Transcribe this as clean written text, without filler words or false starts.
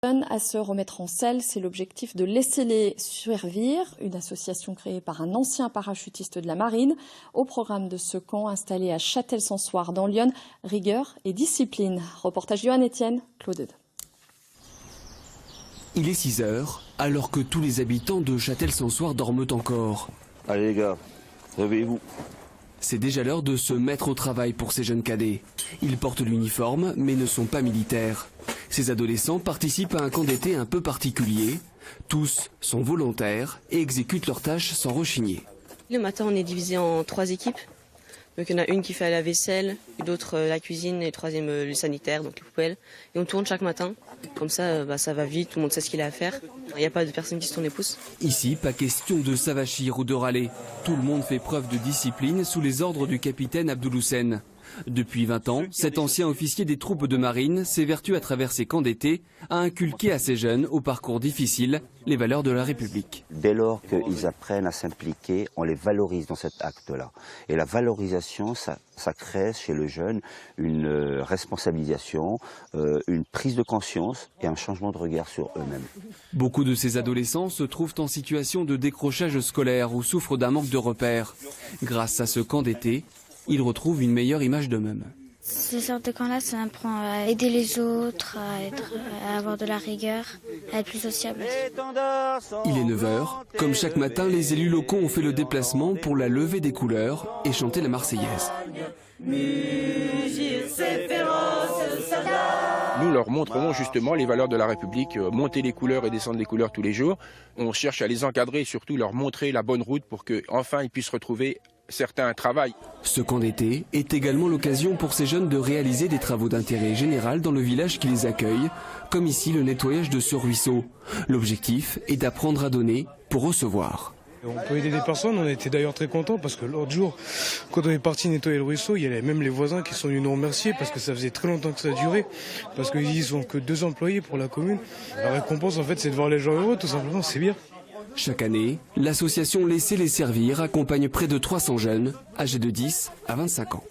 À se remettre en selle, c'est l'objectif de Laissez-les servir, une association créée par un ancien parachutiste de la marine. Au programme de ce camp installé à Châtel-Sansoire dans l'Yonne, rigueur et discipline. Reportage Johan Etienne, Claude. Il est 6 heures, alors que tous les habitants de Châtel-Sansoire dorment encore. Allez les gars, réveillez-vous. C'est déjà l'heure de se mettre au travail pour ces jeunes cadets. Ils portent l'uniforme, mais ne sont pas militaires. Ces adolescents participent à un camp d'été un peu particulier. Tous sont volontaires et exécutent leurs tâches sans rechigner. Le matin, on est divisé en 3 équipes. Donc il y en a une qui fait la vaisselle, d'autres la cuisine et troisième le sanitaire, donc les poubelles. Et on tourne chaque matin. Comme ça, ça va vite, tout le monde sait ce qu'il a à faire. Il n'y a pas de personne qui se tourne les pouces. Ici, pas question de s'avachir ou de râler. Tout le monde fait preuve de discipline sous les ordres du capitaine Abdouloussen. Depuis 20 ans, cet ancien officier des troupes de marine s'évertue à travers ses camps d'été à inculquer à ces jeunes au parcours difficile les valeurs de la République. Dès lors qu'ils apprennent à s'impliquer, on les valorise dans cet acte-là. Et la valorisation, ça crée chez le jeune une responsabilisation, une prise de conscience et un changement de regard sur eux-mêmes. Beaucoup de ces adolescents se trouvent en situation de décrochage scolaire ou souffrent d'un manque de repères. Grâce à ce camp d'été, ils retrouvent une meilleure image d'eux-mêmes. Ces sortes de camps-là, ça apprend à aider les autres, à avoir de la rigueur, à être plus sociable. Il est 9 heures. Comme chaque matin, les élus locaux ont fait le déplacement pour la levée des couleurs et chanter la Marseillaise. Nous leur montrons justement les valeurs de la République, monter les couleurs et descendre les couleurs tous les jours. On cherche à les encadrer et surtout leur montrer la bonne route pour qu'enfin ils puissent retrouver certains travail. Ce camp d'été est également l'occasion pour ces jeunes de réaliser des travaux d'intérêt général dans le village qui les accueille, comme ici le nettoyage de ce ruisseau. L'objectif est d'apprendre à donner pour recevoir. On peut aider des personnes, on était d'ailleurs très contents parce que l'autre jour, quand on est parti nettoyer le ruisseau, il y avait même les voisins qui sont venus nous remercier parce que ça faisait très longtemps que ça durait, parce qu'ils sont que 2 employés pour la commune. La récompense en fait c'est de voir les gens heureux tout simplement, c'est bien. Chaque année, l'association Laissez-les servir accompagne près de 300 jeunes âgés de 10 à 25 ans.